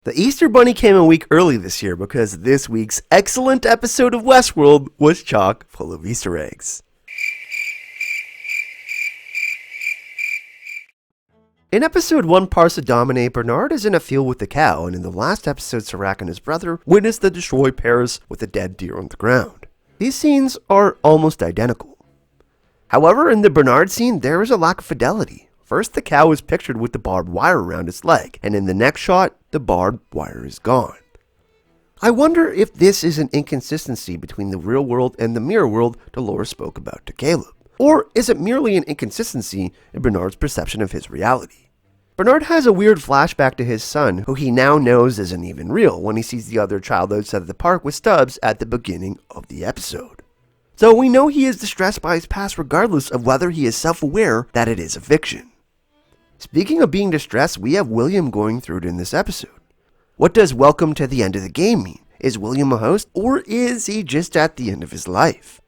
The Easter Bunny came a week early this year because this week's excellent episode of Westworld was chock full of Easter eggs. In episode 1, Parsa Domine, Bernard is in a field with the cow, and in the last episode, Serac and his brother witness the destroy Paris with a dead deer on the ground. These scenes are almost identical. However, in the Bernard scene, there is a lack of fidelity. First, the cow is pictured with the barbed wire around its leg, and in the next shot, the barbed wire is gone. I wonder if this is an inconsistency between the real world and the mirror world Dolores spoke about to Caleb. Or is it merely an inconsistency in Bernard's perception of his reality? Bernard has a weird flashback to his son, who he now knows isn't even real, when he sees the other child outside of the park with Stubbs at the beginning of the episode. So we know he is distressed by his past regardless of whether he is self-aware that it is a fiction. Speaking of being distressed, we have William going through it in this episode. What does welcome to the end of the game mean? Is William a host, or is he just at the end of his life?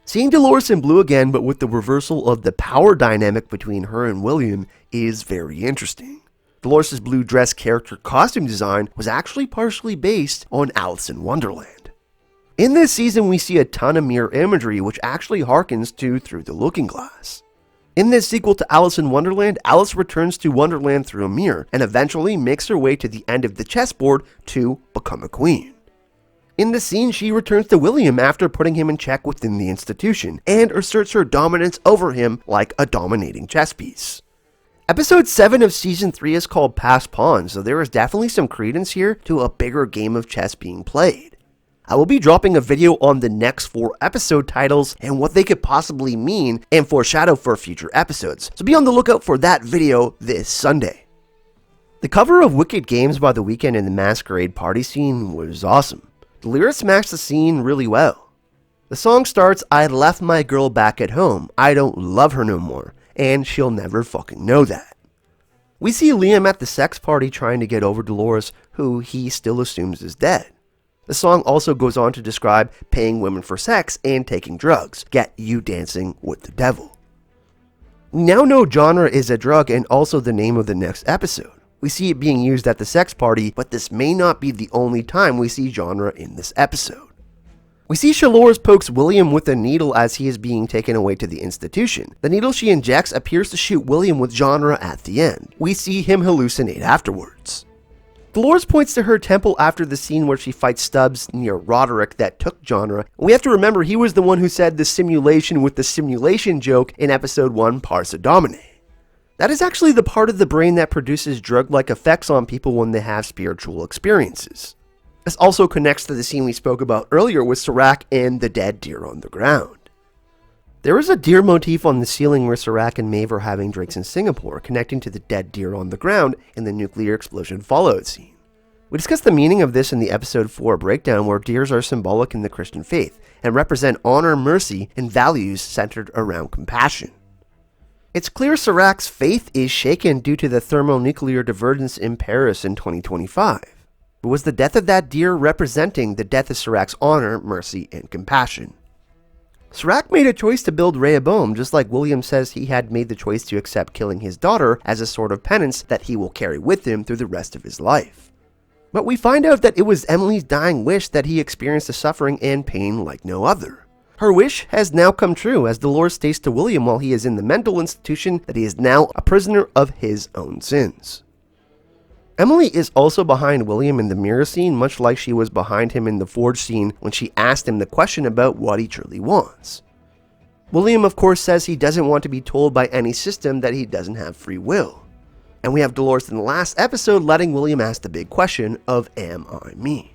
Seeing Dolores in blue again, but with the reversal of the power dynamic between her and William, is very interesting. Dolores' blue dress character costume design was actually partially based on Alice in Wonderland. In this season, we see a ton of mirror imagery which actually harkens to Through the Looking Glass. In this sequel to Alice in Wonderland, Alice returns to Wonderland through a mirror and eventually makes her way to the end of the chessboard to become a queen. In the scene, she returns to William after putting him in check within the institution and asserts her dominance over him like a dominating chess piece. Episode 7 of Season 3 is called Passed Pawn, so there is definitely some credence here to a bigger game of chess being played. I will be dropping a video on the next 4 episode titles and what they could possibly mean and foreshadow for future episodes, so be on the lookout for that video this Sunday. The cover of Wicked Games by The Weeknd in the Masquerade party scene was awesome. The lyrics match the scene really well. The song starts, "I left my girl back at home, I don't love her no more, and she'll never fucking know that." We see Liam at the sex party trying to get over Dolores, who he still assumes is dead. The song also goes on to describe paying women for sex and taking drugs. Get you dancing with the devil. We now know genre is a drug and also the name of the next episode. We see it being used at the sex party, but this may not be the only time we see genre in this episode. We see Dolores pokes William with a needle as he is being taken away to the institution. The needle she injects appears to shoot William with genre at the end. We see him hallucinate afterwards. Dolores points to her temple after the scene where she fights Stubbs near Roderick that took genre. We have to remember he was the one who said the simulation with the simulation joke in episode 1, Parsa Domine. That is actually the part of the brain that produces drug-like effects on people when they have spiritual experiences. This also connects to the scene we spoke about earlier with Serac and the dead deer on the ground. There is a deer motif on the ceiling where Serac and Maeve are having drinks in Singapore, connecting to the dead deer on the ground in the nuclear explosion fallout scene. We discussed the meaning of this in the episode 4 breakdown, where deers are symbolic in the Christian faith and represent honor, mercy, and values centered around compassion. It's clear Serac's faith is shaken due to the thermonuclear divergence in Paris in 2025. But was the death of that deer representing the death of Serac's honor, mercy, and compassion? Serac made a choice to build Rehoboam, just like William says he had made the choice to accept killing his daughter as a sort of penance that he will carry with him through the rest of his life. But we find out that it was Emily's dying wish that he experienced a suffering and pain like no other. Her wish has now come true, as Dolores states to William while he is in the mental institution that he is now a prisoner of his own sins. Emily is also behind William in the mirror scene, much like she was behind him in the forge scene when she asked him the question about what he truly wants. William, of course, says he doesn't want to be told by any system that he doesn't have free will. And we have Dolores in the last episode letting William ask the big question of, am I me?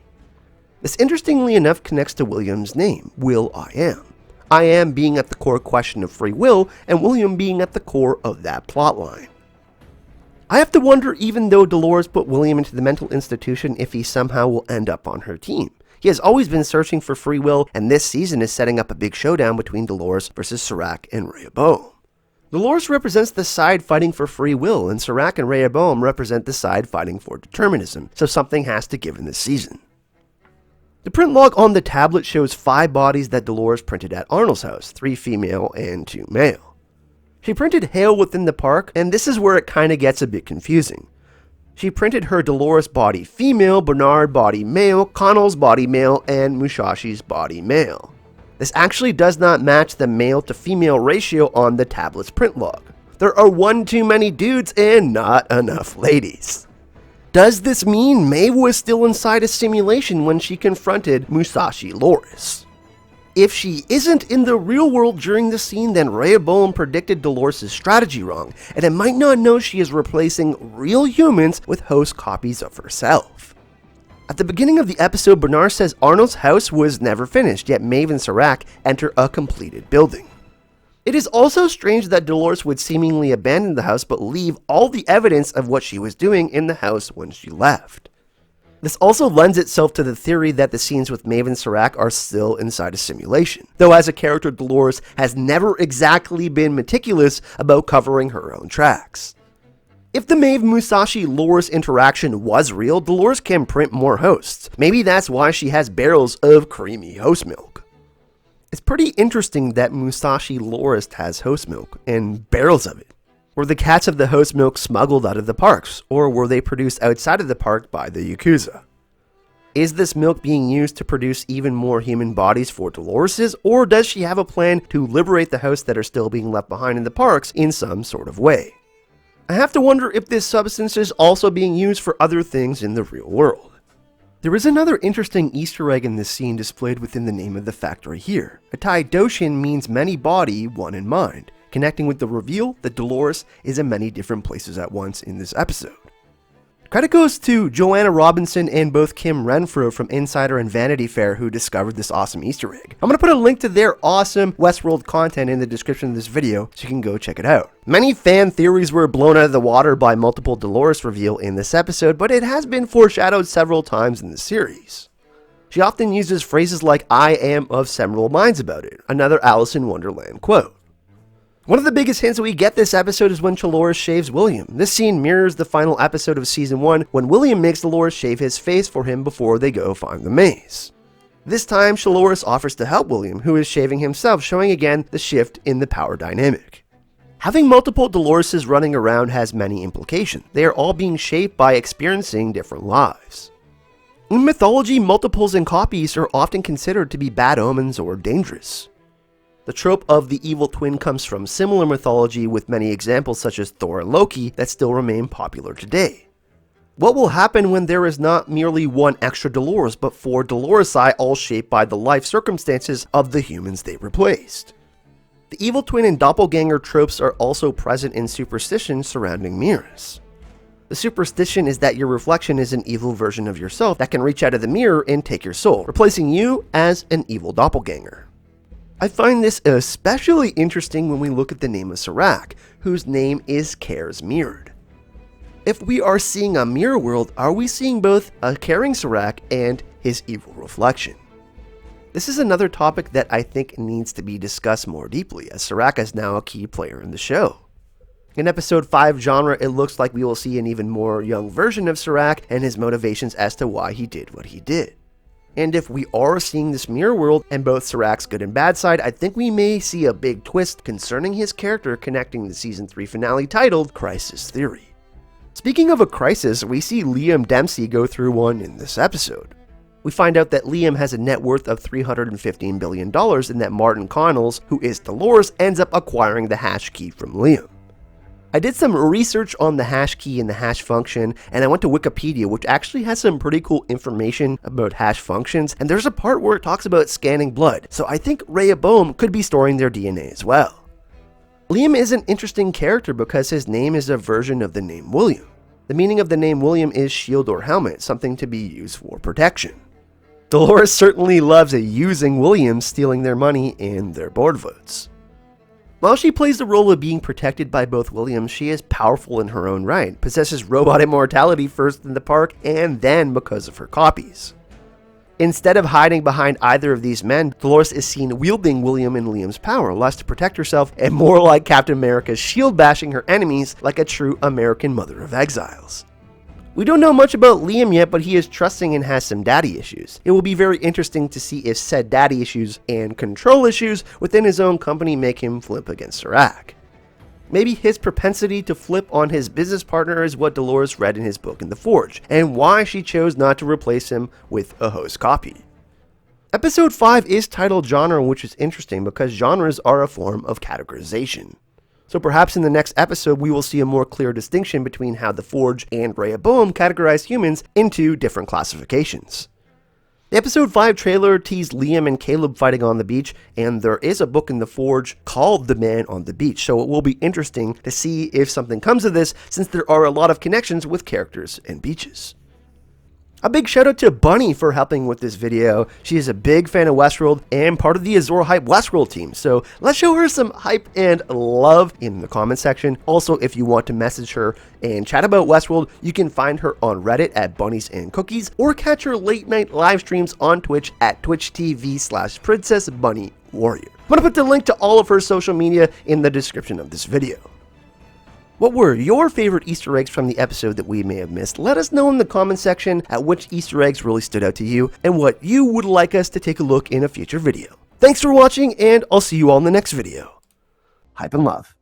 This interestingly enough connects to William's name, Will I Am. I am being at the core question of free will, and William being at the core of that plotline. I have to wonder, even though Dolores put William into the mental institution, if he somehow will end up on her team. He has always been searching for free will, and this season is setting up a big showdown between Dolores versus Serac and Rehoboam. Dolores represents the side fighting for free will, and Serac and Rehoboam represent the side fighting for determinism, so something has to give in this season. The print log on the tablet shows 5 bodies that Dolores printed at Arnold's house, 3 female and 2 male. She printed Hale within the park, and this is where it kinda gets a bit confusing. She printed her Dolores body female, Bernard body male, Connell's body male, and Musashi's body male. This actually does not match the male to female ratio on the tablet's print log. There are one too many dudes and not enough ladies. Does this mean Maeve was still inside a simulation when she confronted Musashi Loris? If she isn't in the real world during the scene, then Rehoboam predicted Dolores' strategy wrong, and it might not know she is replacing real humans with host copies of herself. At the beginning of the episode, Bernard says Arnold's house was never finished, yet Maeve and Serac enter a completed building. It is also strange that Dolores would seemingly abandon the house but leave all the evidence of what she was doing in the house when she left. This also lends itself to the theory that the scenes with Maeve and Serac are still inside a simulation, though as a character Dolores has never exactly been meticulous about covering her own tracks. If the Maeve Musashi Loris interaction was real, Dolores can print more hosts. Maybe that's why she has barrels of creamy host milk. It's pretty interesting that Musashi Loris has host milk, and barrels of it. Were the cats of the host milk smuggled out of the parks, or were they produced outside of the park by the Yakuza? Is this milk being used to produce even more human bodies for Dolores's, or does she have a plan to liberate the hosts that are still being left behind in the parks in some sort of way? I have to wonder if this substance is also being used for other things in the real world. There is another interesting Easter egg in this scene displayed within the name of the factory here. Atai Doshin means many body, one in mind, connecting with the reveal that Dolores is in many different places at once in this episode. Credit goes to Joanna Robinson and both Kim Renfro from Insider and Vanity Fair who discovered this awesome Easter egg. I'm going to put a link to their awesome Westworld content in the description of this video so you can go check it out. Many fan theories were blown out of the water by multiple Dolores reveal in this episode, but it has been foreshadowed several times in the series. She often uses phrases like "I am of several minds about it," another Alice in Wonderland quote. One of the biggest hints that we get this episode is when Dolores shaves William. This scene mirrors the final episode of season 1 when William makes Dolores shave his face for him before they go find the maze. This time, Dolores offers to help William, who is shaving himself, showing again the shift in the power dynamic. Having multiple Doloreses running around has many implications. They are all being shaped by experiencing different lives. In mythology, multiples and copies are often considered to be bad omens or dangerous. The trope of the evil twin comes from similar mythology with many examples such as Thor and Loki that still remain popular today. What will happen when there is not merely one extra Dolores, but 4 Doloresi all shaped by the life circumstances of the humans they replaced? The evil twin and doppelganger tropes are also present in superstition surrounding mirrors. The superstition is that your reflection is an evil version of yourself that can reach out of the mirror and take your soul, replacing you as an evil doppelganger. I find this especially interesting when we look at the name of Serac, whose name is Cares Mirrored. If we are seeing a mirror world, are we seeing both a caring Serac and his evil reflection? This is another topic that I think needs to be discussed more deeply, as Serac is now a key player in the show. In episode 5 genre, it looks like we will see an even more young version of Serac and his motivations as to why he did what he did. And if we are seeing this mirror world and both Serac's good and bad side, I think we may see a big twist concerning his character connecting the season 3 finale titled Crisis Theory. Speaking of a crisis, we see Liam Dempsey go through one in this episode. We find out that Liam has a net worth of $315 billion and that Martin Connells, who is Dolores, ends up acquiring the hash key from Liam. I did some research on the hash key and the hash function, and I went to Wikipedia, which actually has some pretty cool information about hash functions, and there's a part where it talks about scanning blood, so I think Rehoboam could be storing their DNA as well. Liam is an interesting character because his name is a version of the name William. The meaning of the name William is shield or helmet, something to be used for protection. Dolores certainly loves using Williams, stealing their money and their board votes. While she plays the role of being protected by both Williams, she is powerful in her own right, possesses robot immortality first in the park and then because of her copies. Instead of hiding behind either of these men, Dolores is seen wielding William and Liam's power, less to protect herself and more like Captain America's shield bashing her enemies like a true American Mother of Exiles. We don't know much about Liam yet, but he is trusting and has some daddy issues. It will be very interesting to see if said daddy issues and control issues within his own company make him flip against Serac. Maybe his propensity to flip on his business partner is what Dolores read in his book in the Forge, and why she chose not to replace him with a host copy. Episode 5 is titled Genre, which is interesting because genres are a form of categorization. So perhaps in the next episode we will see a more clear distinction between how the Forge and Rehoboam categorize humans into different classifications. The episode 5 trailer teased Liam and Caleb fighting on the beach, and there is a book in the Forge called The Man on the Beach, so it will be interesting to see if something comes of this, since there are a lot of connections with characters and beaches. A big shout out to Bunny for helping with this video. She is a big fan of Westworld and part of the Azor Hype Westworld team, so let's show her some hype and love in the comment section. Also, if you want to message her and chat about Westworld, you can find her on Reddit at Bunnies and Cookies, or catch her late night live streams on Twitch at twitch.tv/PrincessBunnyWarrior. I'm going to put the link to all of her social media in the description of this video. What were your favorite Easter eggs from the episode that we may have missed? Let us know in the comment section at which Easter eggs really stood out to you and what you would like us to take a look in a future video. Thanks for watching, and I'll see you all in the next video. Hype and love.